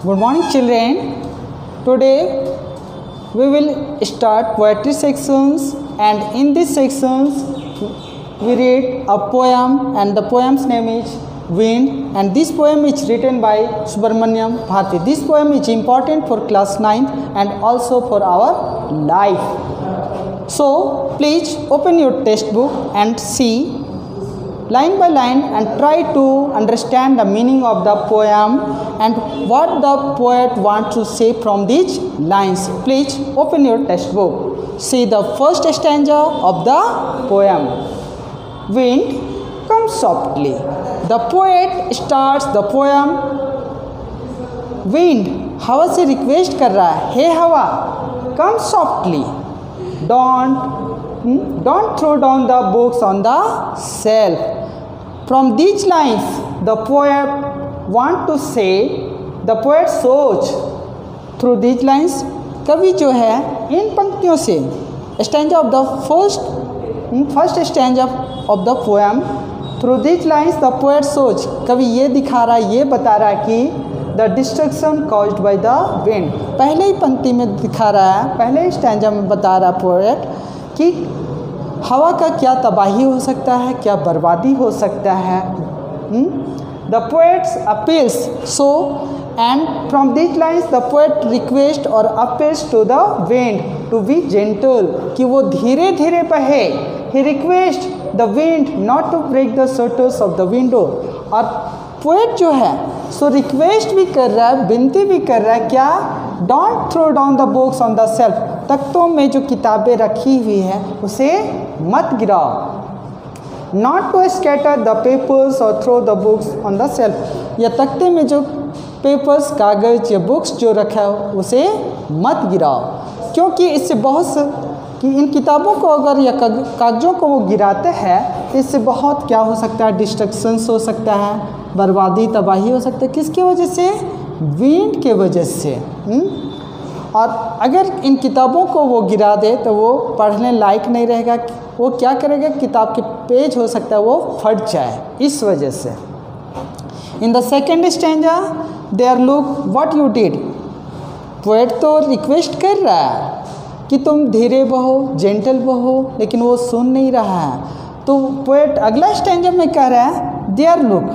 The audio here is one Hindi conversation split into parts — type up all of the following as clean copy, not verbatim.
Good morning, children. Today we will start poetry sections, and in these sections we read a poem, and the poem's name is Wind, and this poem is written by Subramaniam Bharati. This poem is important for class 9th and also for our life. So please open your textbook and see line by line and try to understand the meaning of the poem and what the poet wants to say from these lines. Please open your textbook. See the first stanza of the poem. Wind, come softly. The poet starts the poem. Wind, हवा से रिक्वेस्ट कर रहा है, हे हवा, come softly. Don't throw down the books on the shelf. From these lines, the poet want to say, the poet सोच. Through these lines, कवि जो है इन पंक्तियों से stanza of the first stanza of the poem. Through these lines, the poet सोच. कवि ये दिखा रहा है, ये बता रहा है कि the destruction caused by the wind. पहले ही पंक्ति में दिखा रहा है, पहले ही स्टैंजा में बता रहा है पोएट कि हवा का क्या तबाही हो सकता है, क्या बर्बादी हो सकता है. The poet's appeals. So, and from these lines the poet requests or appeals to the wind to be gentle, कि वो धीरे धीरे बहे. He requests the wind not to break the shutters of the window. और पोएट जो है सो रिक्वेस्ट भी कर रहा है, विनती भी कर रहा है, क्या, don't throw down the books on the shelf. तख्तों में जो किताबें रखी हुई हैं उसे मत गिराओ. Not to scatter the papers और throw the books on the shelf. या तख्ते में जो पेपर्स, कागज़ या बुक्स जो रखा है उसे मत गिराओ, क्योंकि इससे बहुत कि इन किताबों को अगर या कागज़ों को वो गिराते हैं तो इससे बहुत क्या हो सकता है, डिस्ट्रक्शंस हो सकता है, बर्बादी तबाही हो सकता है. किसकी वजह से? विंड के वजह से. और अगर इन किताबों को वो गिरा दे तो वो पढ़ने लायक नहीं रहेगा. वो क्या करेगा, किताब के पेज हो सकता है वो फट जाए, इस वजह से. In the second stanza there look what you did. Poet तो रिक्वेस्ट कर रहा है कि तुम धीरे बहो, जेंटल बहो, लेकिन वो सुन नहीं रहा है. तो पोएट अगला स्टैंजा में कह रहा है देयर लुक,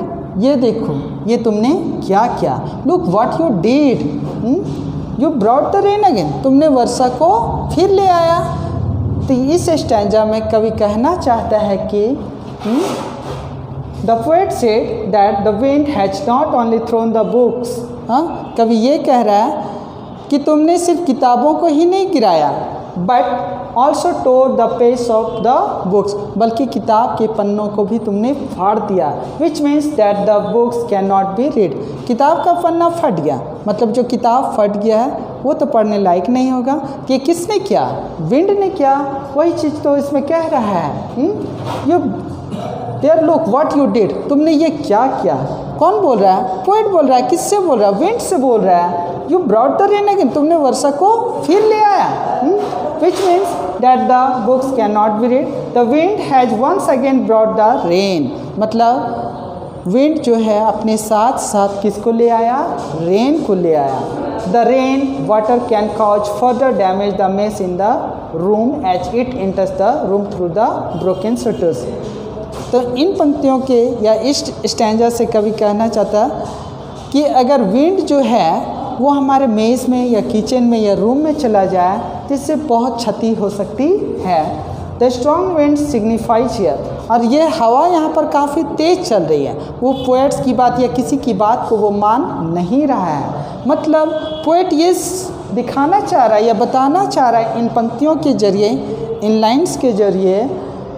ये देखो, ये तुमने क्या किया. Look what you did, you brought the rain again, तुमने वर्षा को फिर ले आया. तो इस स्टैंजा में कवि कहना चाहता है कि the poet said that the wind has not only thrown the books. कवि ये कह रहा है कि तुमने सिर्फ किताबों को ही नहीं गिराया, but also tour the page of the books, बल्कि किताब के पन्नों को भी तुमने फाड़ दिया. विच means that the books can not be read. किताब का पन्ना फट गया, मतलब जो किताब फट गया है वो तो पढ़ने लायक नहीं होगा. कि किसने किया? विंड ने किया. वही चीज़ तो इसमें कह रहा है. You there look what you did, तुमने ये क्या किया. कौन बोल रहा है? पोएट बोल रहा है. किससे बोल रहा है? विंड से बोल रहा है. You brought the rain again, तुमने वर्षा को फिर ले आया. Which means that the books can not be read. The wind has once again brought the rain. मतलब विंड जो है अपने साथ साथ किसको ले आया? रेन को ले आया. The rain water can cause further damage the mess in the room as it enters the room through the broken shutters. तो इन पंक्तियों के या इस स्टैंजा से कवि कहना चाहता कि अगर विंड जो है वो हमारे मेज़ में या किचन में या रूम में चला जाए तो इससे बहुत क्षति हो सकती है. The strong wind signifies here. और ये हवा यहाँ पर काफ़ी तेज़ चल रही है. वो पोएट्स की बात या किसी की बात को वो मान नहीं रहा है. मतलब पोएट ये दिखाना चाह रहा है या बताना चाह रहा है इन पंक्तियों के जरिए, इन लाइन्स के जरिए,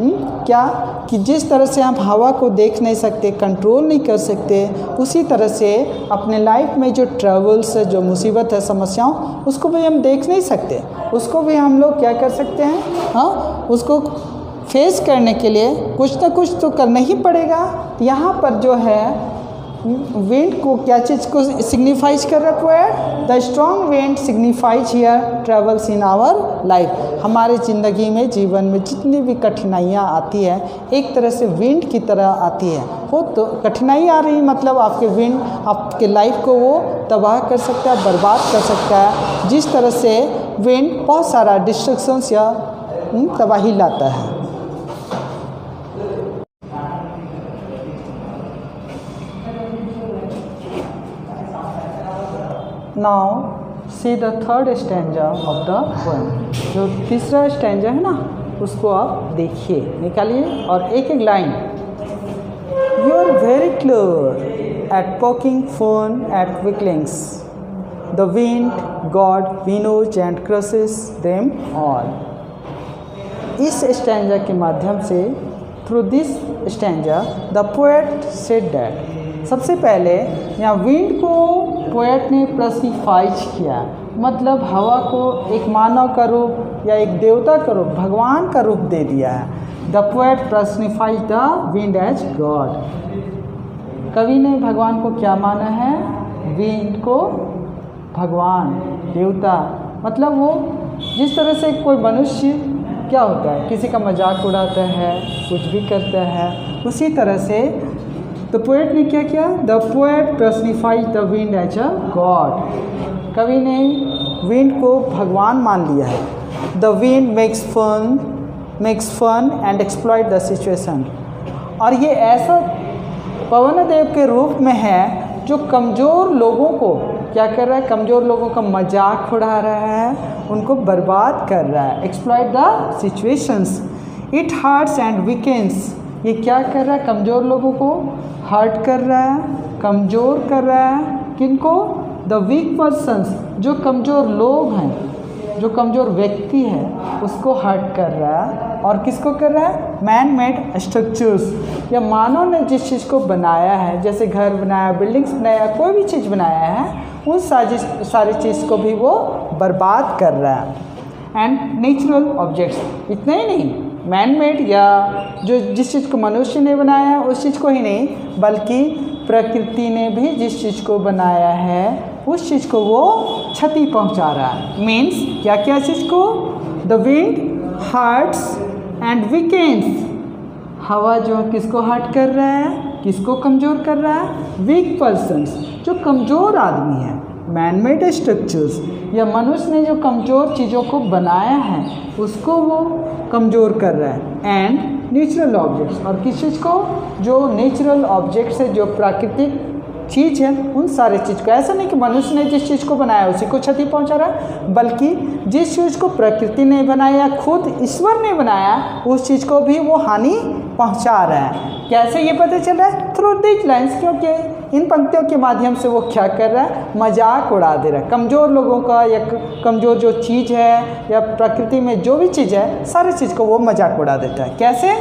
क्या, कि जिस तरह से आप हवा को देख नहीं सकते, कंट्रोल नहीं कर सकते, उसी तरह से अपने लाइफ में जो ट्रबल्स है, जो मुसीबत है, समस्याओं, उसको भी हम देख नहीं सकते. उसको भी हम लोग क्या कर सकते हैं, उसको फेस करने के लिए कुछ ना कुछ तो करना ही पड़ेगा. यहाँ पर जो है विंड को क्या चीज़ को सिग्निफाइज कर रहा है poet? The strong wind signifies here travails in our life. हमारे ज़िंदगी में, जीवन में जितनी भी कठिनाइयाँ आती है एक तरह से विंड की तरह आती है। हो तो कठिनाई आ रही मतलब आपके विंड आपके लाइफ को वो तबाह कर सकता है, बर्बाद कर सकता है। जिस तरह से विंड बहुत सारा डिस्ट्रक्शंस या तबाही लाता है। Now see the third stanza of the poem. जो तीसरा स्टैंजा है ना उसको आप देखिए, निकालिए और एक एक line. You are very clear at poking fun at weaklings, the wind god winnows and crushes them all. इस स्टैंजा के माध्यम से, through this stanza the poet said that, सबसे पहले यहाँ विंड को पोएट ने पर्सनिफाइज किया, मतलब हवा को एक मानव का रूप या एक देवता का रूप, भगवान का रूप दे दिया है। The poet personifies the wind as god. कवि ने भगवान को क्या माना है? विंड को भगवान, देवता। मतलब वो जिस तरह से कोई मनुष्य क्या होता है, किसी का मजाक उड़ाता है, कुछ भी करता है, उसी तरह से तो पोएट ने क्या किया? The poet personifies the wind as a god. कवि ने विंड को भगवान मान लिया है। The wind makes fun and exploit the situation. और ये ऐसा पवन देव के रूप में है जो कमज़ोर लोगों को क्या कर रहा है? कमज़ोर लोगों का मजाक उड़ा रहा है, उनको बर्बाद कर रहा है। Exploit the situations, it hurts and weakens. ये क्या कर रहा है? कमज़ोर लोगों को हर्ट कर रहा है, कमज़ोर कर रहा है। किनको? द वीक पर्सन्स, जो कमज़ोर लोग हैं, जो कमज़ोर व्यक्ति है उसको हर्ट कर रहा है। और किसको कर रहा है? मैन मेड स्ट्रक्चर्स, या मानव ने जिस चीज़ को बनाया है, जैसे घर बनाया, बिल्डिंग्स बनाया, कोई भी चीज़ बनाया है, उन सारी चीज़ को भी वो बर्बाद कर रहा है। एंड नेचुरल ऑब्जेक्ट्स, इतना ही नहीं, मैन मेड या जो जिस चीज़ को मनुष्य ने बनाया है उस चीज़ को ही नहीं, बल्कि प्रकृति ने भी जिस चीज़ को बनाया है उस चीज़ को वो क्षति पहुंचा रहा है। मीन्स क्या क्या चीज़ को? The wind hurts and weakens. हवा जो किसको हर्ट कर रहा है, किसको कमज़ोर कर रहा है? वीक पर्सन्स, जो कमज़ोर आदमी है। मैन मेड स्ट्रक्चर्स, या मनुष्य ने जो कमज़ोर चीज़ों को बनाया है उसको वो कमज़ोर कर रहा है। एंड नेचुरल ऑब्जेक्ट्स, और किस चीज़ को? जो नेचुरल ऑब्जेक्ट्स है, जो प्राकृतिक चीज़ है, उन सारे चीज़ को। ऐसा नहीं कि मनुष्य ने जिस चीज़ को बनाया उसी को क्षति पहुंचा रहा है, बल्कि जिस चीज़ को प्रकृति ने बनाया, खुद ईश्वर ने बनाया, उस चीज़ को भी वो हानि पहुंचा रहा है। कैसे ये पता चल रहा है? थ्रू दिस लाइन्स, क्योंकि इन पंक्तियों के माध्यम से वो क्या कर रहा है? मजाक उड़ा दे रहा है कमज़ोर लोगों का, या कमज़ोर जो चीज़ है या प्रकृति में जो भी चीज़ है, सारी चीज़ को वो मजाक उड़ा देता है। कैसे?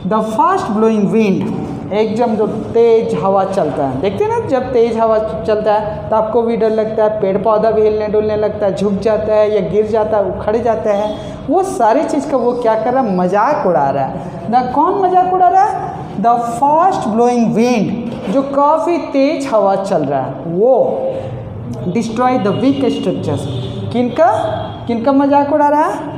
द फास्ट ब्लोइंग विंड, एक जब जो तेज़ हवा चलता है, देखते हैं ना, जब तेज़ हवा चलता है तो आपको भी डर लगता है, पेड़ पौधा भी हिलने डुलने लगता है, झुक जाता है या गिर जाता है, उखड़ जाता है। वो सारी चीज़ का वो क्या कर रहा है? मजाक उड़ा रहा है। ना कौन मजाक उड़ा रहा है? द फास्ट ब्लोइंग विंड, जो काफ़ी तेज हवा चल रहा है, वो डिस्ट्रॉय द वीक स्ट्रक्चर्स। किनका मजाक उड़ा रहा है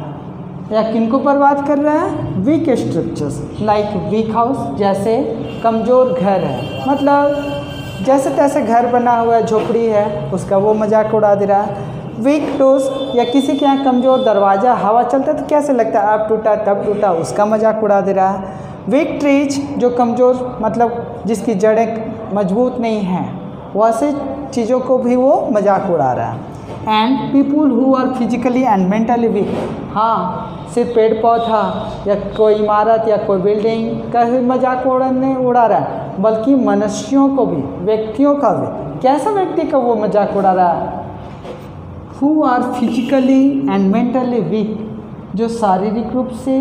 या किनको बर्बाद कर रहा है? Weak structures, like weak house, जैसे कमज़ोर घर है, मतलब जैसे तैसे घर बना हुआ है, झोपड़ी है, उसका वो मजाक उड़ा दे रहा है। वीक डोर्स, या किसी के यहाँ कमज़ोर दरवाज़ा, हवा चलता है तो कैसे लगता है, अब टूटा तब टूटा, उसका मजाक उड़ा दे रहा है। वीक ट्रीज, जो कमज़ोर मतलब जिसकी जड़ें मजबूत नहीं हैं, वैसे चीज़ों को भी वो मजाक उड़ा रहा है। And people who are physically and mentally weak, हाँ, सिर्फ पेड़ पौधा या कोई इमारत या कोई बिल्डिंग का ही मजाक उड़ा रहा है, बल्कि मनुष्यों को भी, व्यक्तियों का भी। कैसा व्यक्ति का वो मजाक उड़ा रहा है? Who are physically and mentally weak, जो शारीरिक रूप से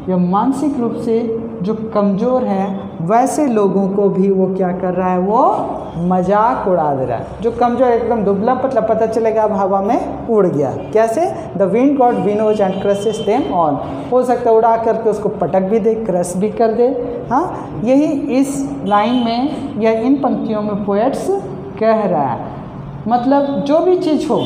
या मानसिक रूप से जो कमज़ोर है, वैसे लोगों को भी वो क्या कर रहा है? वो मजाक उड़ा दे रहा है। जो कमज़ोर एकदम दुबला पतला, पता चलेगा अब हवा में उड़ गया। कैसे? The wind god winnows and crushes them all, हो सकता है उड़ा करके उसको पटक भी दे, क्रश भी कर दे, हाँ, यही इस लाइन में या इन पंक्तियों में पोएट्स कह रहा है। मतलब जो भी चीज़ हो,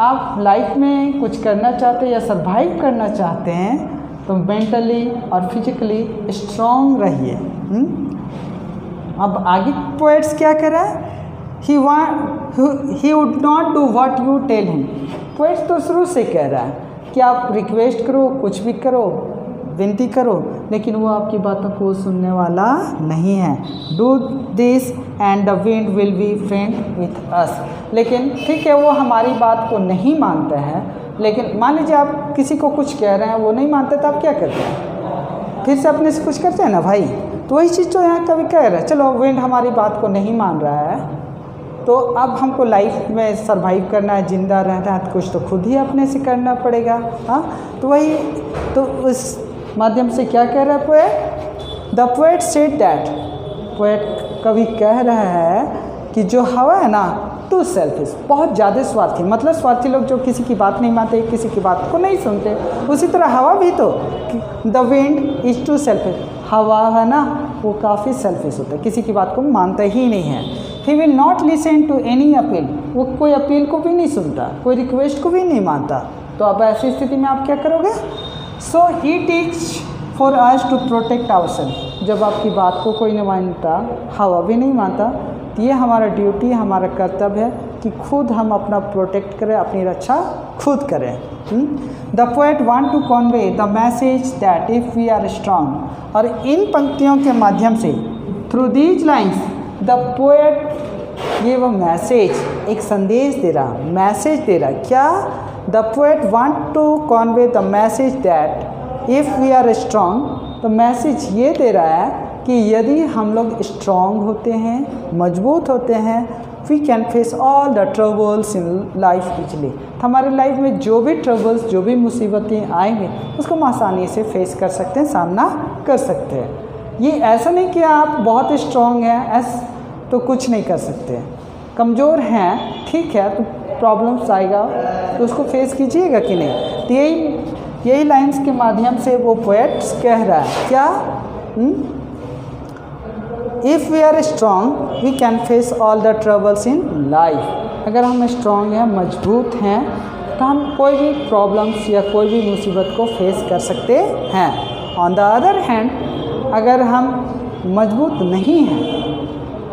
आप लाइफ में कुछ करना चाहते हैं या सरवाइव करना चाहते हैं तो मेंटली और फिजिकली स्ट्रॉन्ग रहिए। अब आगे पोएट्स क्या कर रहा है, he would not do what you tell him. Poets तो शुरू से कह रहा है कि आप रिक्वेस्ट करो, कुछ भी करो, विनती करो, लेकिन वो आपकी बातों को सुनने वाला नहीं है। Do this and the wind will be friend with us. लेकिन ठीक है, वो हमारी बात को नहीं मानता है, लेकिन मान लीजिए आप किसी को कुछ कह रहे हैं, वो नहीं मानते तो आप क्या करते हैं, फिर से अपने से कुछ करते हैं ना भाई। तो वही चीज़ तो यहाँ कभी कह रहा है, चलो विंड हमारी बात को नहीं मान रहा है, तो अब हमको लाइफ में सरवाइव करना है, ज़िंदा रहना है, तो कुछ तो खुद ही अपने से करना पड़ेगा। हाँ, तो वही तो उस माध्यम से क्या कह रहा है poet, the poet said that, poet कवि कह रहा है कि जो हवा है ना, टू सेल्फिश, बहुत ज़्यादा स्वार्थी, मतलब स्वार्थी लोग जो किसी की बात नहीं मानते, किसी की बात को नहीं सुनते, उसी तरह हवा भी तो, the wind is too selfish, हवा है ना वो काफ़ी सेल्फिश होता है, किसी की बात को मानता ही नहीं है। He will not listen to any appeal, वो कोई अपील को भी नहीं सुनता, कोई रिक्वेस्ट को भी नहीं मानता। तो अब ऐसी स्थिति में आप क्या करोगे, so it is for us to protect ourself. जब आपकी बात को कोई नहीं मानता, हवा भी नहीं मानता, तो ये हमारा ड्यूटी, हमारा कर्तव्य है कि खुद हम अपना प्रोटेक्ट करें, अपनी रक्षा खुद करें। The poet want to convey the message that if we are strong. और इन पंक्तियों के माध्यम से, through these lines, the poet ये वो मैसेज, एक संदेश दे रहा, मैसेज दे रहा। क्या, the poet want to convey the message that if we are strong. तो मैसेज ये दे रहा है कि यदि हम लोग स्ट्रांग होते हैं, मजबूत होते हैं, we can face all the troubles in life easily. हमारे लाइफ में जो भी ट्रबल्स, जो भी मुसीबतें आएंगे, उसको हम आसानी से फेस कर सकते हैं, सामना कर सकते हैं। ये ऐसा नहीं कि आप बहुत स्ट्रांग हैं तो कुछ नहीं कर सकते, कमज़ोर हैं, ठीक है, तो प्रॉब्लम्स आएगा तो उसको फेस कीजिएगा कि नहीं। तो यही लाइन्स के माध्यम से वो पोएट्स कह रहा है क्या, if we are strong we can face all the troubles in life. अगर हम स्ट्रांग हैं, मजबूत हैं, तो हम कोई भी प्रॉब्लम्स या कोई भी मुसीबत को फेस कर सकते हैं। ऑन द अदर हैंड, अगर हम मजबूत नहीं हैं,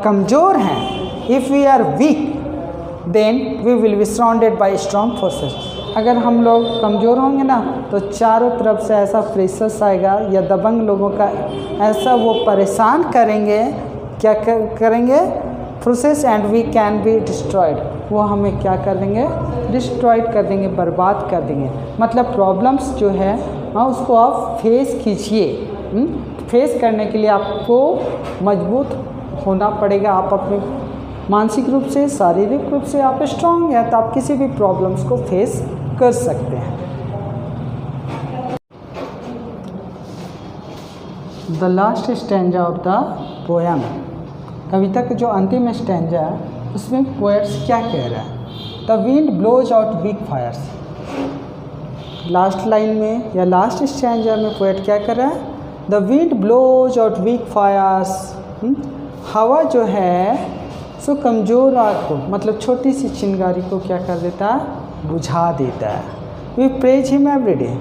कमज़ोर हैं, if we are weak then we will be surrounded by strong forces. अगर हम लोग कमज़ोर होंगे ना, तो चारों तरफ से ऐसा प्रेशर्स आएगा या दबंग लोगों का ऐसा वो परेशान करेंगे, क्या करेंगे, forces, and we can be destroyed. वो हमें क्या कर देंगे, डिस्ट्रॉयड कर देंगे, बर्बाद कर देंगे। मतलब प्रॉब्लम्स जो है, हाँ, उसको आप फेस कीजिए। फेस करने के लिए आपको मजबूत होना पड़ेगा। आप अपने मानसिक रूप से, शारीरिक रूप से आप स्ट्रांग हैं, तो आप किसी भी प्रॉब्लम्स को फेस कर सकते हैं। The last stanza of the poem, कविता का जो अंतिम स्टैंजा है, उसमें पोएट्स क्या कह रहा है, the wind blows out big fires. Last line में या लास्ट स्टैंजा में पोएट क्या कर रहा है, the wind blows out big fires. हवा जो है सो कमज़ोर आग को, मतलब छोटी सी चिंगारी को क्या कर देता है, बुझा देता है। We praise him every day.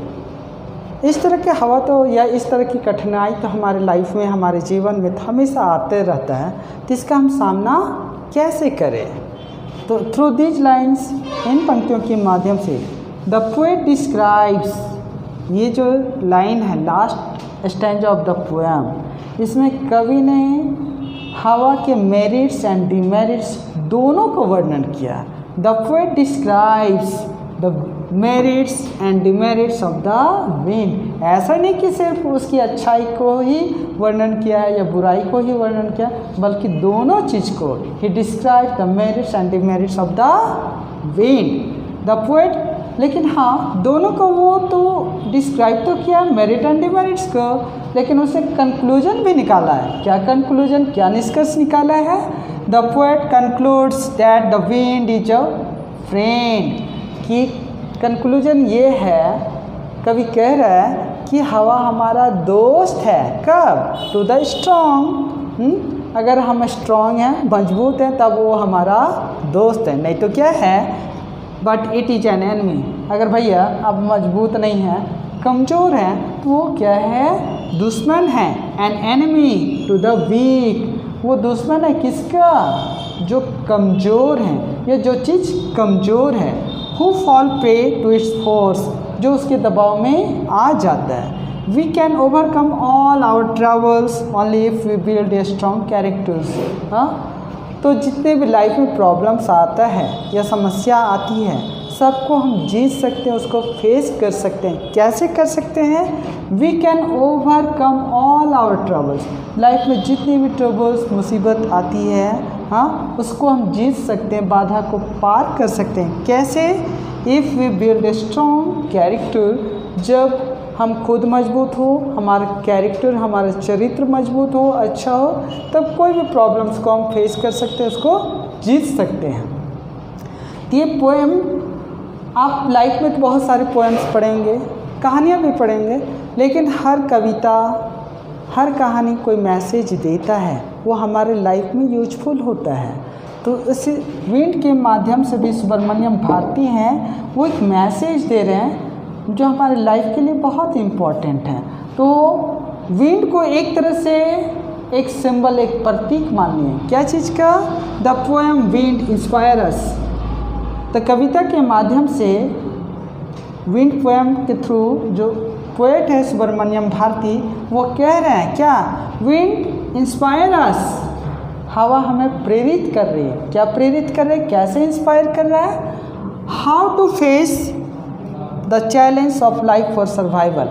इस तरह के हवा तो या इस तरह की कठिनाई तो हमारे लाइफ में, हमारे जीवन में तो हमेशा आते रहता है, तो इसका हम सामना कैसे करें। तो थ्रू दीज लाइन्स, इन पंक्तियों के माध्यम से, द पोएट डिस्क्राइब्स, ये जो लाइन है last stanza of the poem, इसमें कवि ने हवा के मेरिट्स एंड डिमेरिट्स दोनों को वर्णन किया। The poet describes the merits and demerits of the wind. ऐसा नहीं कि सिर्फ उसकी अच्छाई को ही वर्णन किया है या बुराई को ही वर्णन किया, बल्कि दोनों चीज़ को। He describe the merits and demerits of the wind. The poet, लेकिन हाँ, दोनों को वो तो डिस्क्राइब तो किया, मेरिट एंड डिमेरिट्स को, लेकिन उससे कंक्लूजन भी निकाला है। क्या कंक्लूजन, क्या निष्कर्ष निकाला है, the poet concludes that the wind is a friend. कि कंक्लूजन ये है, कवि कह रहा है कि हवा हमारा दोस्त है। कब? To the strong. अगर हम स्ट्रॉन्ग हैं, मजबूत हैं, तब वो हमारा दोस्त है, नहीं तो क्या है? But it is an enemy. अगर भैया आप मजबूत नहीं हैं, कमज़ोर हैं, तो वो क्या है? दुश्मन है। An enemy to the weak. वो दुश्मन है किसका? जो कमज़ोर हैं, या जो चीज़ कमज़ोर है। Who fall prey to its force. जो उसके दबाव में आ जाता है। We can overcome all our troubles only if we build a strong characters. हाँ, तो जितने भी लाइफ में प्रॉब्लम्स आता है या समस्या आती है, सबको हम जीत सकते हैं, उसको फेस कर सकते हैं। कैसे कर सकते हैं? We can overcome all our troubles. Life में जितनी भी ट्रबल्स, मुसीबत आती है, हाँ, उसको हम जीत सकते हैं, बाधा को पार कर सकते हैं। कैसे? If we build a strong character. जब हम खुद मजबूत हो, हमारा कैरेक्टर, हमारा चरित्र मजबूत हो, अच्छा हो, तब कोई भी प्रॉब्लम्स को हम फेस कर सकते हैं, उसको जीत सकते हैं। ये पोएम आप लाइफ में तो बहुत सारे पोएम्स पढ़ेंगे, कहानियाँ भी पढ़ेंगे, लेकिन हर कविता, हर कहानी कोई मैसेज देता है, वो हमारे लाइफ में यूजफुल होता है। तो इस विंड के माध्यम से भी सुब्रमण्यम भारती हैं, वो एक मैसेज दे रहे हैं जो हमारे लाइफ के लिए बहुत इम्पॉर्टेंट है। तो विंड को एक तरह से एक सिंबल, एक प्रतीक मानिए। क्या चीज़ का? द पोएम विंड इंस्पायर अस। तो कविता के माध्यम से, विंड पोएम के थ्रू, जो पोएट है सुब्रमण्यम भारती, वो कह रहे हैं क्या? विंड इंस्पायर अस। हवा हमें प्रेरित कर रही है। क्या प्रेरित कर रही है? कैसे इंस्पायर कर रहा है? How to face the challenge of life for survival.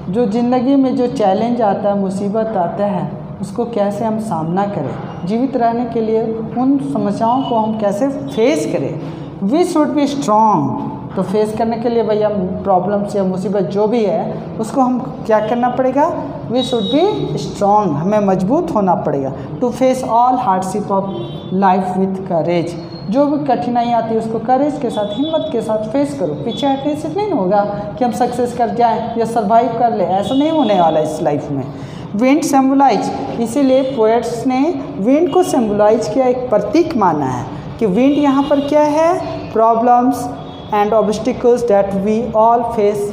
जो ज़िंदगी में जो चैलेंज आता है, मुसीबत आता है, उसको कैसे हम सामना करें, जीवित रहने के लिए उन समस्याओं को हम कैसे फेस करें। We should be strong. तो फेस करने के लिए भैया प्रॉब्लम्स या मुसीबत जो भी है, उसको हम क्या करना पड़ेगा? We should be strong. हमें मजबूत होना पड़ेगा। To face all hardship of life with courage. जो भी कठिनाई आती है उसको करेज के साथ, हिम्मत के साथ फेस करो। पीछे हटने से नहीं होगा कि हम सक्सेस कर जाएं या सर्वाइव कर ले, ऐसा नहीं होने वाला इस लाइफ में। विंड सिम्बलाइज, इसीलिए पोएट्स ने विंड को सिम्बलाइज किया, एक प्रतीक माना है कि विंड यहाँ पर क्या है? Problems and obstacles that we all face.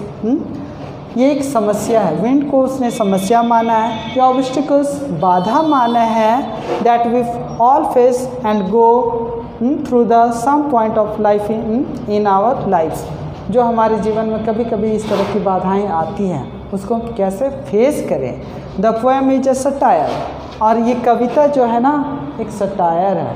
ये एक समस्या है, विंड को उसने समस्या माना है, या ऑब्स्टिकल्स बाधा माना है, that we all face and go through the some point of life in our lifes. जो हमारे जीवन में कभी कभी इस तरह की बाधाएं आती हैं, उसको हम कैसे फेस करें। The poem is a satire. और ये कविता जो है ना, एक सटायर है,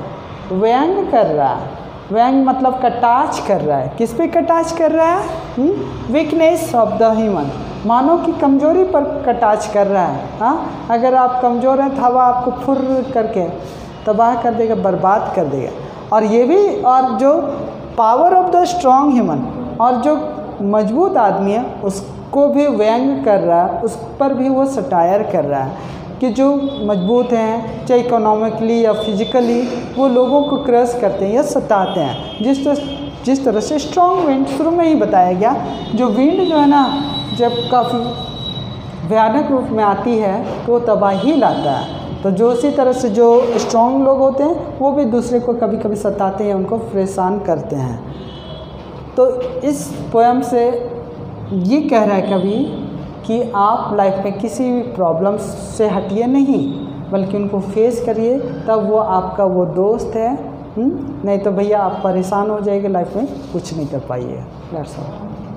व्यंग कर रहा है। व्यंग मतलब कटाक्ष कर रहा है। किस पे कटाक्ष कर रहा है? Weakness of the human. मानव की कमजोरी पर कटाक्ष कर रहा है। हाँ, अगर आप कमज़ोर हैं तो हवा आपको फुर करके तबाह कर देगा, बर्बाद कर देगा। और ये भी, और जो power of the strong human, और जो मजबूत आदमी है उसको भी व्यंग कर रहा है, उस पर भी वो सटायर कर रहा है कि जो मजबूत हैं, चाहे इकोनॉमिकली या फिजिकली, वो लोगों को क्रश करते हैं या सताते हैं। जिस तरह से स्ट्रॉन्ग विंड शुरू में ही बताया गया, जो विंड जो है ना, जब काफ़ी भयानक रूप में आती है तो वो तबाही लाता है। तो जो उसी तरह से जो स्ट्रॉन्ग लोग होते हैं, वो भी दूसरे को कभी कभी सताते हैं, उनको परेशान करते हैं। तो इस पोएम से ये कह रहा है कवि कि आप लाइफ में किसी भी प्रॉब्लम से हटिए नहीं, बल्कि उनको फेस करिए, तब वो आपका वो दोस्त है। नहीं तो भैया आप परेशान हो जाएंगे, लाइफ में कुछ नहीं कर पाइए। That's all.